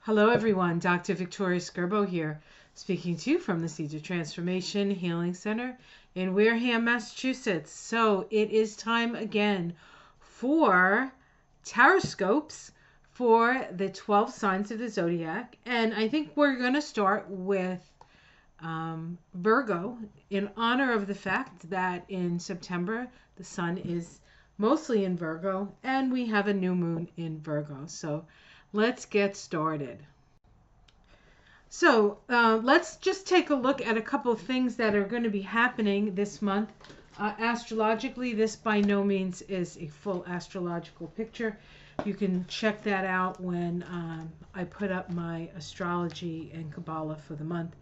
Hello everyone, Dr. Victoria Skirbo here, speaking to you from the Seeds of Transformation Healing Center in Wareham, Massachusetts. So it is time again for Taroscopes for the 12 signs of the zodiac. And I think we're going to start with Virgo, in honor of the fact that in September the sun is mostly in Virgo and we have a new moon in Virgo. So let's get started. So let's just take a look at a couple of things that are going to be happening this month. Astrologically, this by no means is a full astrological picture. You can check that out when I put up my astrology and Kabbalah for the month.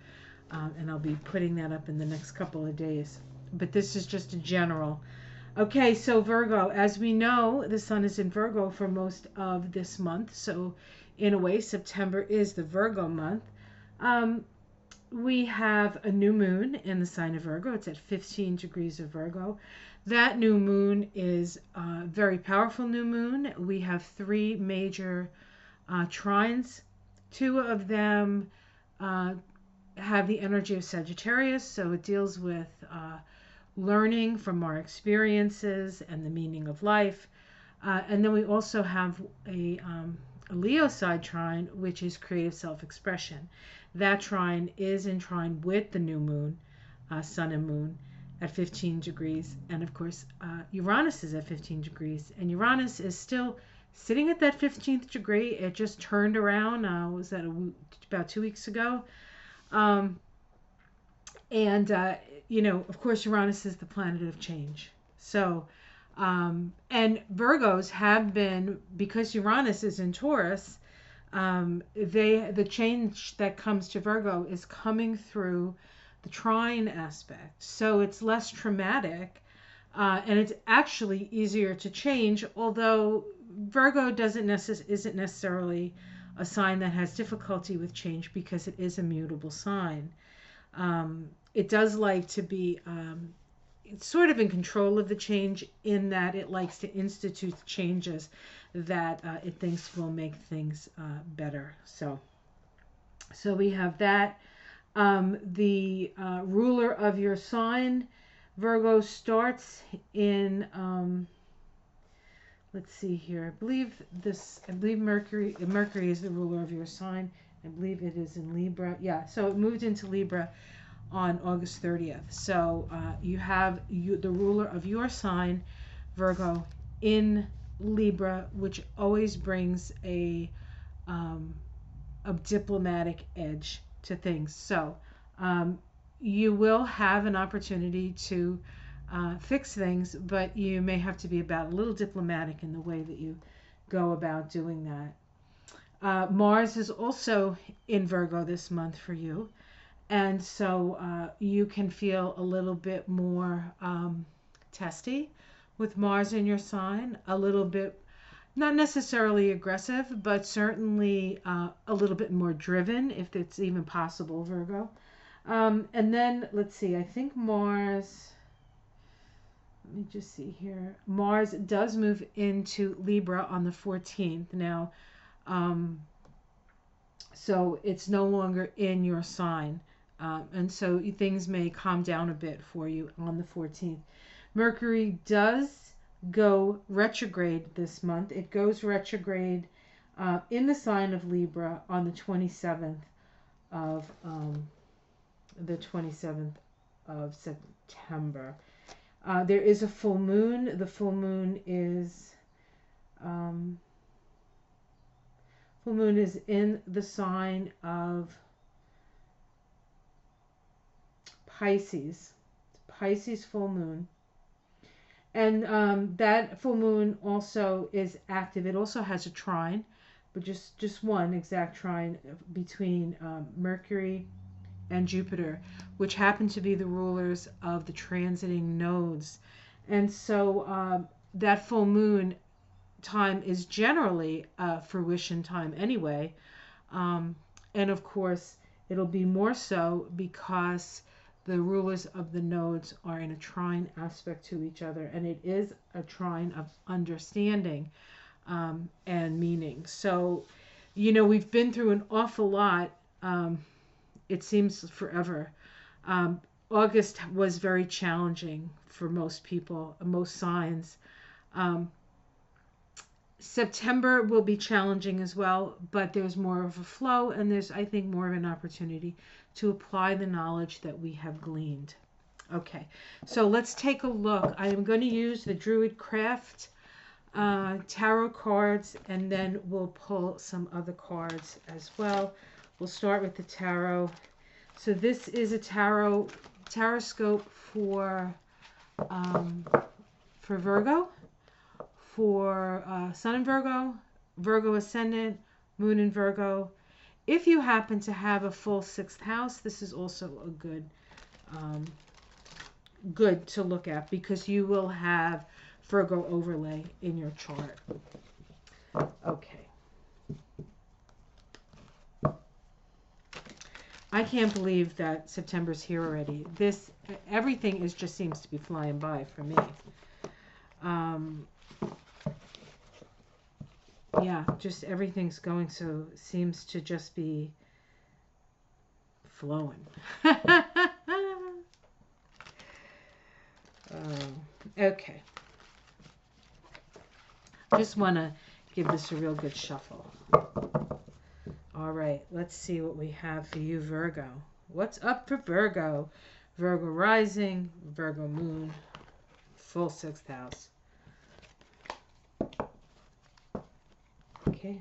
And I'll be putting that up in the next couple of days. But this is just a general. Okay, so Virgo, as we know, the sun is in Virgo for most of this month. So in a way, September is the Virgo month. We have a new moon in the sign of Virgo. It's at 15 degrees of Virgo. That new moon is a very powerful new moon. We have three major trines. Two of them have the energy of Sagittarius, so it deals with learning from our experiences and the meaning of life. And then we also have a Leo side trine, which is creative self-expression. That trine is in trine with the new moon, sun and moon, at 15 degrees. And of course, Uranus is at 15 degrees. And Uranus is still sitting at that 15th degree. It just turned around, was that about 2 weeks ago? You know, of course, Uranus is the planet of change. So, and Virgos have been, because Uranus is in Taurus, the change that comes to Virgo is coming through the trine aspect. So it's less traumatic, and it's actually easier to change, although Virgo isn't necessarily a sign that has difficulty with change because it is a mutable sign. It does like to be it's sort of in control of the change, in that it likes to institute changes that it thinks will make things better. So we have that. The ruler of your sign, Virgo, starts in let's see here. I believe Mercury is the ruler of your sign. I believe it is in Libra. Yeah, so it moved into Libra on August 30th. So you have the ruler of your sign, Virgo, in Libra, which always brings a diplomatic edge to things. So you will have an opportunity to fix things, but you may have to be a little diplomatic in the way that you go about doing that. Mars is also in Virgo this month for you. And so you can feel a little bit more testy with Mars in your sign, a little bit, not necessarily aggressive, but certainly a little bit more driven, if it's even possible, Virgo. And then, let's see, I think Mars, let me just see here. Mars does move into Libra on the 14th now. So it's no longer in your sign. And so things may calm down a bit for you on the 14th. Mercury does go retrograde this month. It goes retrograde in the sign of Libra on the 27th of September. There is a full moon. The full moon is in the sign of Pisces. Pisces full moon. And that full moon also is active. It also has a trine, but just one exact trine between Mercury and Jupiter, which happen to be the rulers of the transiting nodes. And so that full moon time is generally a fruition time anyway. And of course, it'll be more so because the rulers of the nodes are in a trine aspect to each other, and it is a trine of understanding and meaning. So You know, we've been through an awful lot. It seems forever. Um, August was very challenging for most people, most signs. Um, September will be challenging as well, but there's more of a flow, and there's, I think, more of an opportunity to apply the knowledge that we have gleaned. Okay, so let's take a look. I am going to use the Druid Craft tarot cards, and then we'll pull some other cards as well. We'll start with the tarot. So this is a tarot scope for Virgo, for Sun in Virgo, Virgo Ascendant, Moon in Virgo. If you happen to have a full 6th house, this is also a good to look at, because you will have Virgo overlay in your chart. Okay. I can't believe that September's here already. Everything just seems to be flying by for me. Yeah, just everything's going, so seems to just be flowing. Okay. Just want to give this a real good shuffle. All right, let's see what we have for you, Virgo. What's up for Virgo? Virgo rising, Virgo moon, full 6th house. Okay.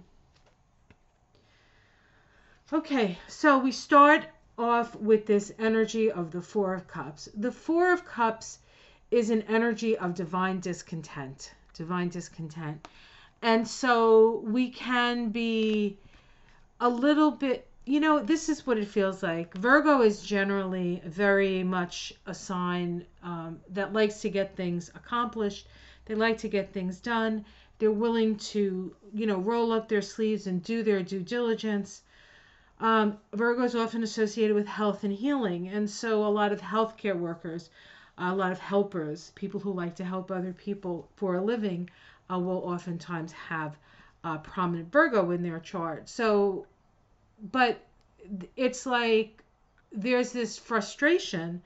Okay, so we start off with this energy of the 4 of Cups. The 4 of Cups is an energy of divine discontent. And so we can be a little bit, this is what it feels like. Virgo is generally very much a sign that likes to get things accomplished. They like to get things done. They're willing to, roll up their sleeves and do their due diligence. Virgo is often associated with health and healing. And so a lot of healthcare workers, a lot of helpers, people who like to help other people for a living, will oftentimes have prominent Virgo in their chart. So, but it's like there's this frustration,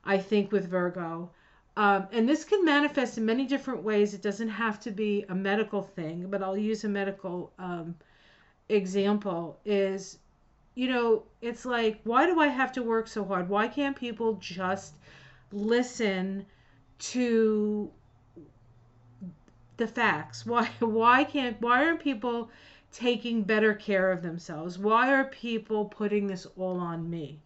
I think, with Virgo. And this can manifest in many different ways. It doesn't have to be a medical thing, but I'll use a medical example is, it's like, why do I have to work so hard? Why can't people just listen to the facts? Why aren't people taking better care of themselves? Why are people putting this all on me?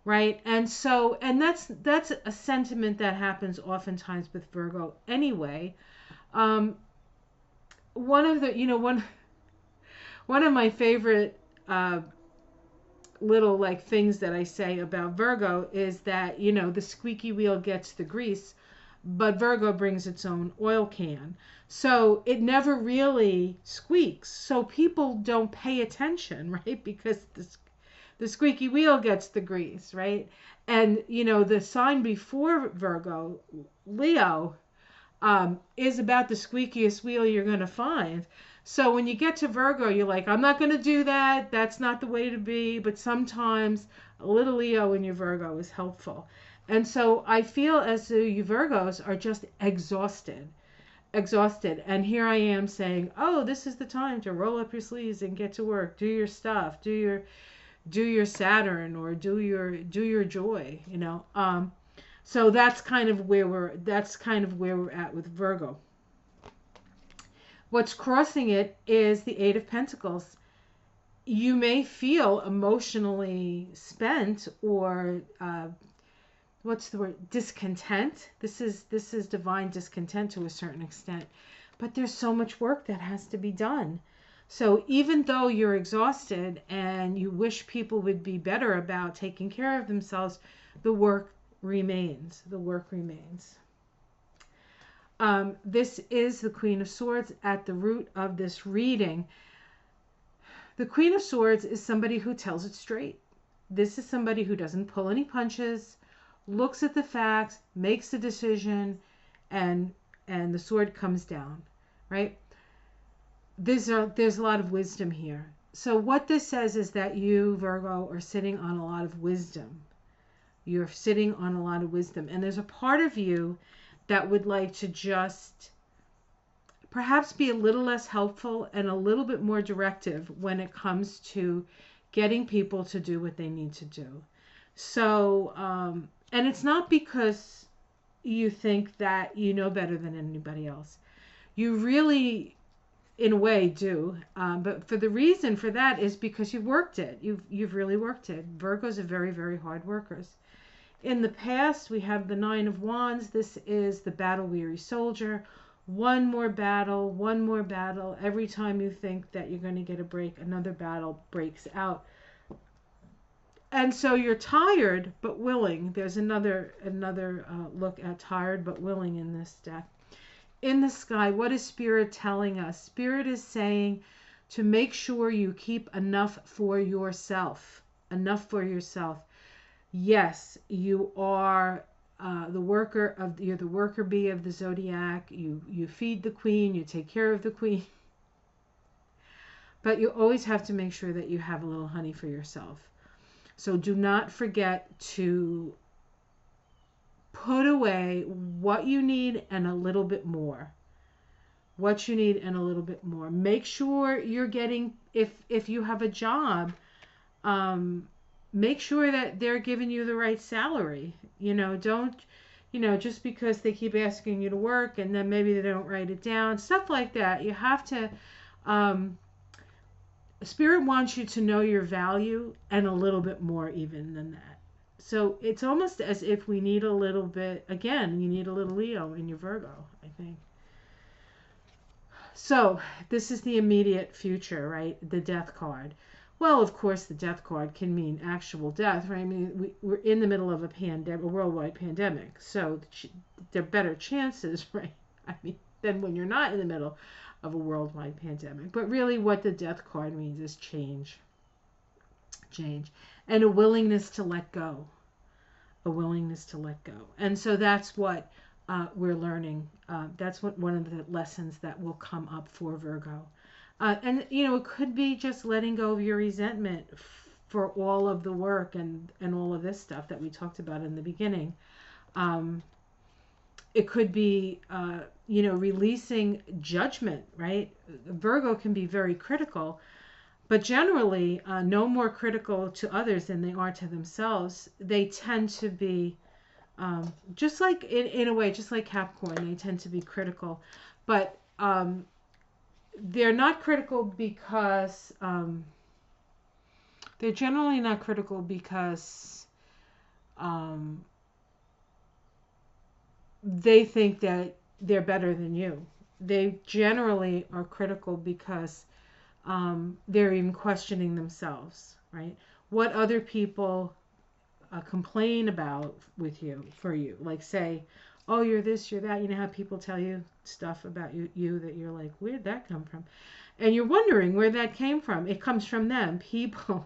Right? And so, and that's a sentiment that happens oftentimes with Virgo anyway. One of the, one of my favorite little like things that I say about Virgo is that, the squeaky wheel gets the grease, but Virgo brings its own oil can. So it never really squeaks. So people don't pay attention, right? Because the squeaky wheel gets the grease, right? And, the sign before Virgo, Leo, is about the squeakiest wheel you're going to find. So when you get to Virgo, you're like, I'm not going to do that. That's not the way to be. But sometimes a little Leo in your Virgo is helpful. And so I feel as though you Virgos are just exhausted. And here I am saying, oh, this is the time to roll up your sleeves and get to work. Do your stuff. Do your Saturn, or do your joy, So that's kind of where we're at with Virgo. What's crossing it is the 8 of Pentacles. You may feel emotionally spent, or what's the word? Discontent. This is divine discontent to a certain extent. But there's so much work that has to be done. So even though you're exhausted and you wish people would be better about taking care of themselves, the work remains. This is the Queen of Swords at the root of this reading. The Queen of Swords is somebody who tells it straight. This is somebody who doesn't pull any punches, looks at the facts, makes a decision, and the sword comes down, right? There's a lot of wisdom here. So what this says is that you, Virgo, are sitting on a lot of wisdom. You're sitting on a lot of wisdom. And there's a part of you that would like to just perhaps be a little less helpful and a little bit more directive when it comes to getting people to do what they need to do. So, and it's not because you think that you know better than anybody else. You really, in a way, do. But for the reason for that is because you've worked it. You've really worked it. Virgos are very, very hard workers. In the past, we have the Nine of Wands. This is the battle-weary soldier. One more battle, one more battle. Every time you think that you're going to get a break, another battle breaks out. And so you're tired but willing. There's another look at tired but willing in this deck. In the sky, what is Spirit telling us? Spirit is saying to make sure you keep enough for yourself. Enough for yourself. Yes, you are you're the worker bee of the zodiac. You feed the queen, you take care of the queen. But you always have to make sure that you have a little honey for yourself. So do not forget to put away what you need and a little bit more. What you need and a little bit more. Make sure you're getting, if you have a job, make sure that they're giving you the right salary. Don't, just because they keep asking you to work and then maybe they don't write it down, stuff like that. You have to, Spirit wants you to know your value and a little bit more even than that. So it's almost as if we need a little bit, again, you need a little Leo in your Virgo, I think. So this is the immediate future, right? The Death card. Well, of course, the Death card can mean actual death, right? I mean, we're in the middle of a pandemic, a worldwide pandemic, so there are better chances, right? I mean, than when you're not in the middle of a worldwide pandemic. But really, what the Death card means is change, and a willingness to let go, And so that's what we're learning. That's what one of the lessons that will come up for Virgo. And it could be just letting go of your resentment for all of the work and all of this stuff that we talked about in the beginning. It could be, releasing judgment, right? Virgo can be very critical, but generally no more critical to others than they are to themselves. They tend to be, just like, in a way, just like Capricorn, they tend to be critical. But they're not critical because they're generally not critical because they think that they're better than you. They generally are critical because they're even questioning themselves, right? What other people complain about for you. Like say, oh, you're this, you're that. You know how people tell you stuff about you that you're like, where'd that come from? And you're wondering where that came from. It comes from them. People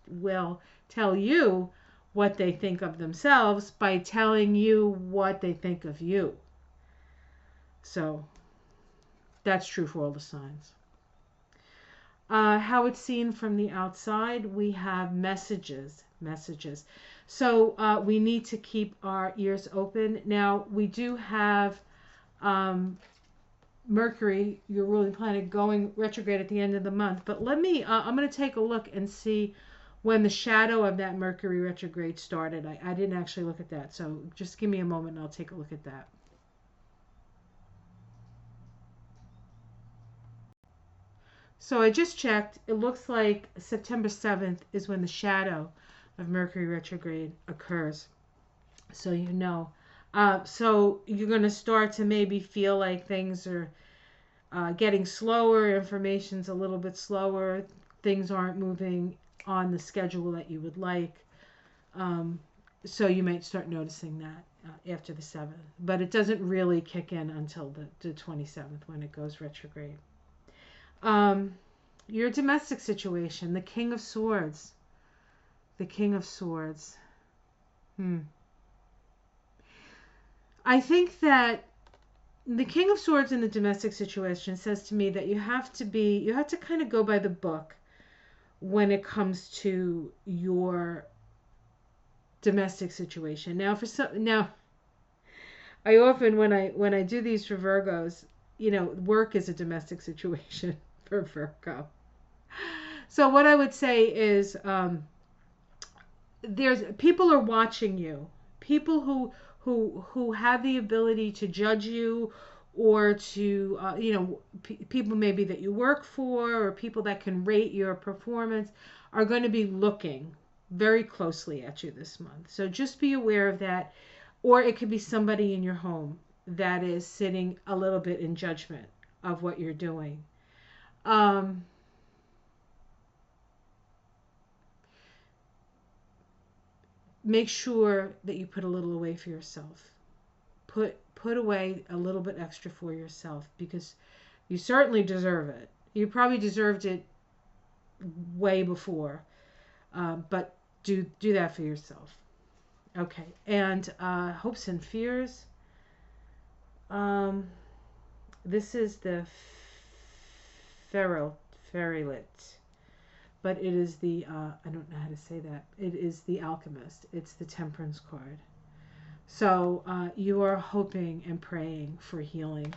will tell you what they think of themselves by telling you what they think of you. So that's true for all the signs. How it's seen from the outside, we have messages. So we need to keep our ears open. Now, we do have Mercury, your ruling planet, going retrograde at the end of the month. But I'm going to take a look and see when the shadow of that Mercury retrograde started. I didn't actually look at that. So just give me a moment and I'll take a look at that. So I just checked. It looks like September 7th is when the shadow of Mercury retrograde occurs. So you know. So you're going to start to maybe feel like things are getting slower, information's a little bit slower, things aren't moving on the schedule that you would like. So you might start noticing that after the 7th. But it doesn't really kick in until the 27th when it goes retrograde. Your domestic situation, the King of Swords. The King of Swords. I think that the King of Swords in the domestic situation says to me that you have to kind of go by the book when it comes to your domestic situation. Now, I often when I do these for Virgos, work is a domestic situation for Virgo. So what I would say is, there's people are watching you. People who have the ability to judge you, or to people maybe that you work for, or people that can rate your performance, are going to be looking very closely at you this month. So just be aware of that. Or it could be somebody in your home that is sitting a little bit in judgment of what you're doing. Make sure that you put a little away for yourself. Put away a little bit extra for yourself, because you certainly deserve it. You probably deserved it way before, but do that for yourself. Okay, and hopes and fears. This is the Fairylet, but it is the I don't know how to say that. It is the Alchemist. It's the Temperance card. So you are hoping and praying for healing.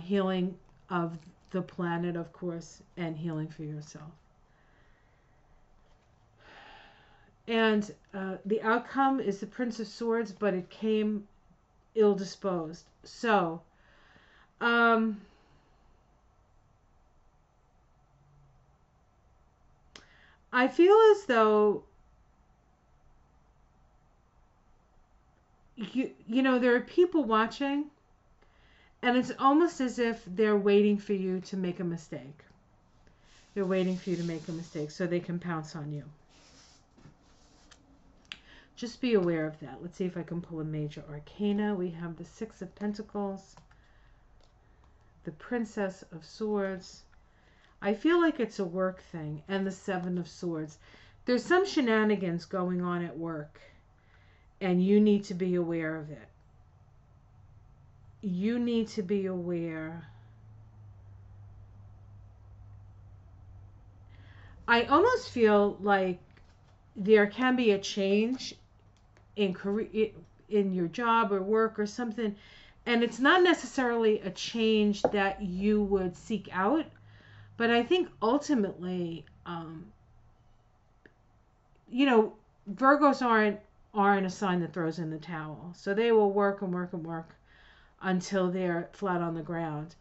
Healing of the planet, of course, and healing for yourself. And the outcome is the Prince of Swords, but it came ill-disposed. So, I feel as though there are people watching, and it's almost as if they're waiting for you to make a mistake. They're waiting for you to make a mistake so they can pounce on you. Just be aware of that. Let's see if I can pull a major arcana. We have the Six of Pentacles, the Princess of Swords. I feel like it's a work thing, and the Seven of Swords. There's some shenanigans going on at work, and you need to be aware of it. You need to be aware. I almost feel like there can be a change in career, in your job or work or something, and it's not necessarily a change that you would seek out, but I think ultimately, Virgos aren't a sign that throws in the towel, so they will work and work and work until they're flat on the ground.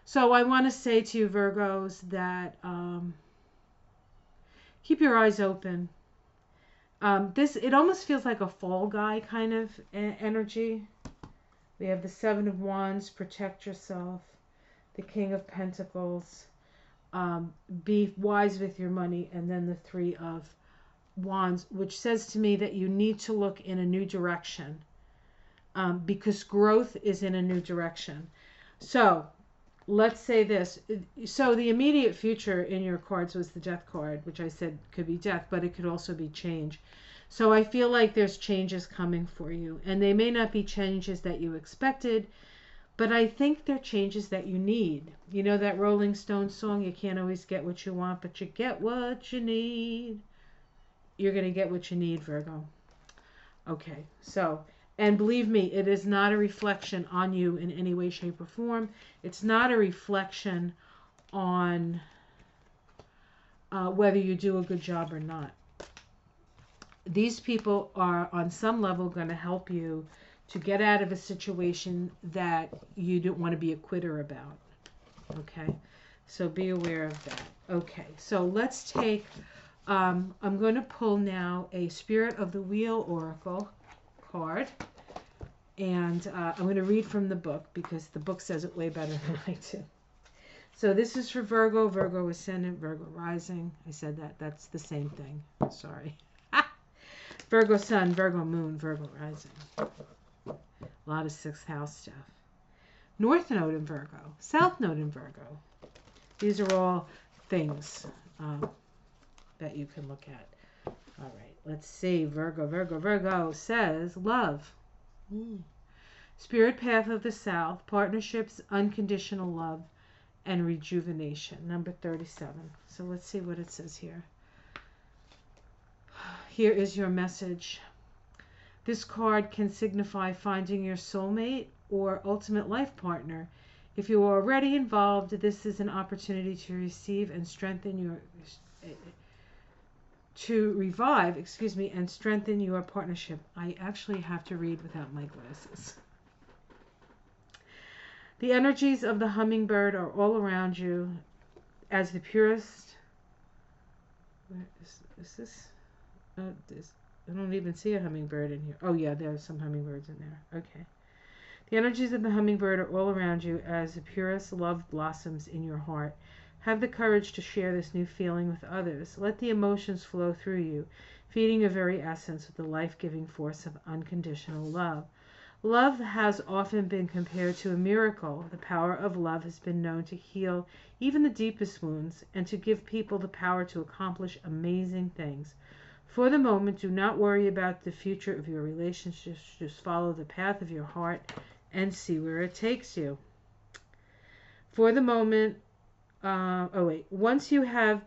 So I want to say to you, Virgos, that keep your eyes open. It almost feels like a fall guy kind of energy. We have the Seven of Wands, protect yourself. The King of Pentacles, be wise with your money. And then the Three of Wands, which says to me that you need to look in a new direction, because growth is in a new direction. So let's say this. So the immediate future in your cards was the Death card, which I said could be death, but it could also be change. So I feel like there's changes coming for you, and they may not be changes that you expected, but I think they're changes that you need. You know that Rolling Stones song, you can't always get what you want, but you get what you need. You're going to get what you need, Virgo. Okay, so, and believe me, it is not a reflection on you in any way, shape, or form. It's not a reflection on whether you do a good job or not. These people are on some level going to help you to get out of a situation that you don't want to be a quitter about. Okay, so be aware of that. Okay, so let's take, I'm going to pull now a Spirit of the Wheel Oracle card. And I'm going to read from the book, because the book says it way better than I do. So this is for Virgo, Virgo Ascendant, Virgo Rising. I said that. That's the same thing. Sorry. Virgo Sun, Virgo Moon, Virgo Rising. A lot of sixth house stuff. North Node in Virgo, South Node in Virgo. These are all things that you can look at. All right, let's see. Virgo says love. Spirit path of the South, partnerships, unconditional love, and rejuvenation. Number 37. So let's see what it says here. Here is your message. This card can signify finding your soulmate or ultimate life partner. If you are already involved, this is an opportunity to receive and strengthen your and strengthen your partnership. I actually have to read without my glasses. The energies of the hummingbird are all around you as the purest. Where is this? Oh, I don't even see a hummingbird in here. Oh yeah, there are some hummingbirds in there. Okay. The energies of the hummingbird are all around you as the purest love blossoms in your heart. Have the courage to share this new feeling with others. Let the emotions flow through you, feeding your very essence with the life-giving force of unconditional love. Love has often been compared to a miracle. The power of love has been known to heal even the deepest wounds and to give people the power to accomplish amazing things. For the moment, do not worry about the future of your relationships. Just follow the path of your heart and see where it takes you. For the moment, once you have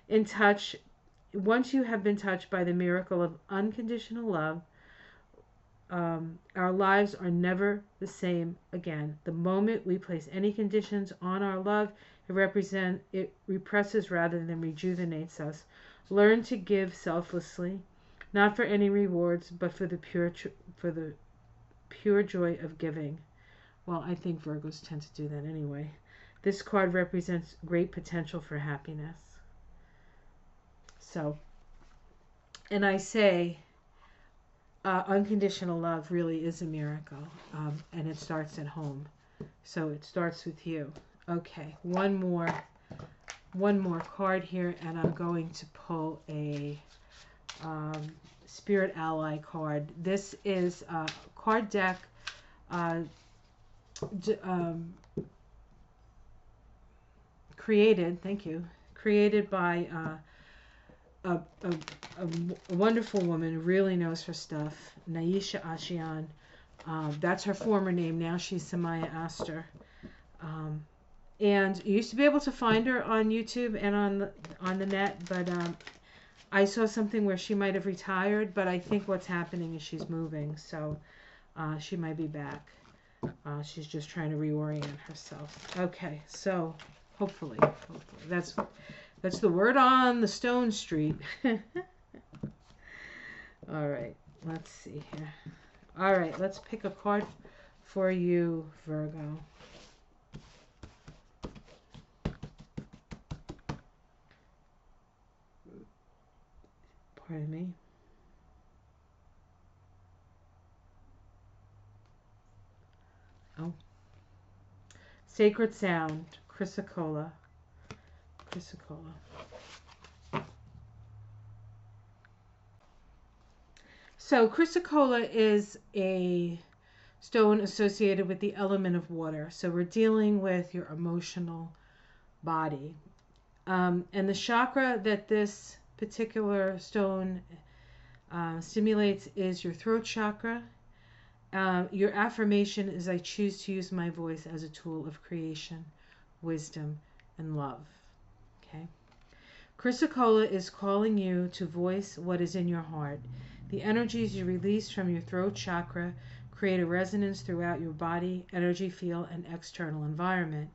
been touched by the miracle of unconditional love, our lives are never the same again. The moment we place any conditions on our love, it represses rather than rejuvenates us. Learn to give selflessly, not for any rewards, but for the pure joy of giving. Well, I think Virgos tend to do that anyway. This card represents great potential for happiness. So, and I say, unconditional love really is a miracle, and it starts at home. So it starts with you. Okay, one more card here, and I'm going to pull a Spirit Ally card. This is a card deck created by a wonderful woman who really knows her stuff, Naisha Ashian. That's her former name. Now she's Samaya Aster. And you used to be able to find her on YouTube and on the net, but I saw something where she might have retired, but I think what's happening is she's moving, so she might be back. She's just trying to reorient herself. Okay, so hopefully that's the word on the stone street. All right, let's see here. All right, let's pick a card for you, Virgo. Pardon me. Oh. Sacred Sound, Chrysocola. So Chrysocola is a stone associated with the element of water. So we're dealing with your emotional body. And the chakra that this particular stone stimulates is your throat chakra. Your affirmation is, I choose to use my voice as a tool of creation, wisdom, and love. Okay. Chrysocola is calling you to voice what is in your heart. The energies you release from your throat chakra create a resonance throughout your body, energy field, and external environment.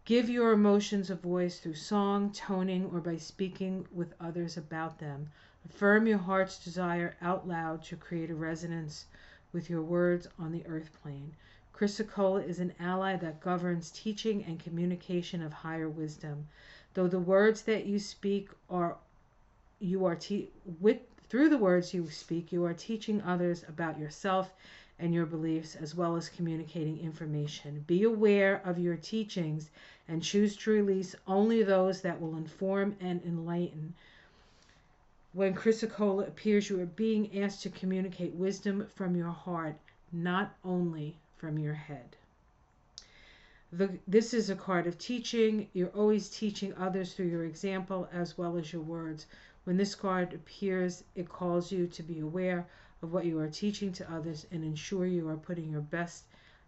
Give your emotions a voice through song, toning, or by speaking with others about them. Affirm your heart's desire out loud to create a resonance with your words on the earth plane. Chrysocola is an ally that governs teaching and communication of higher wisdom. Though the words that you speak through the words you speak, you are teaching others about yourself and your beliefs, as well as communicating information. Be aware of your teachings and choose to release only those that will inform and enlighten. When Chrysocola appears, you are being asked to communicate wisdom from your heart, not only from your head. This is a card of teaching. You're always teaching others through your example as well as your words. When this card appears, it calls you to be aware of what you are teaching to others and ensure you are putting your best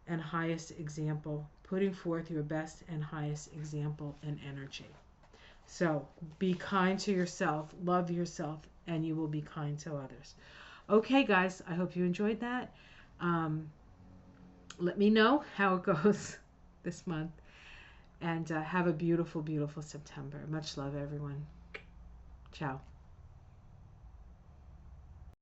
and highest example putting forth your best and highest example and energy. So be kind to yourself, love yourself, and you will be kind to others. Okay, guys, I hope you enjoyed that. Let me know how it goes this month. And have a beautiful, beautiful September. Much love, everyone. Ciao.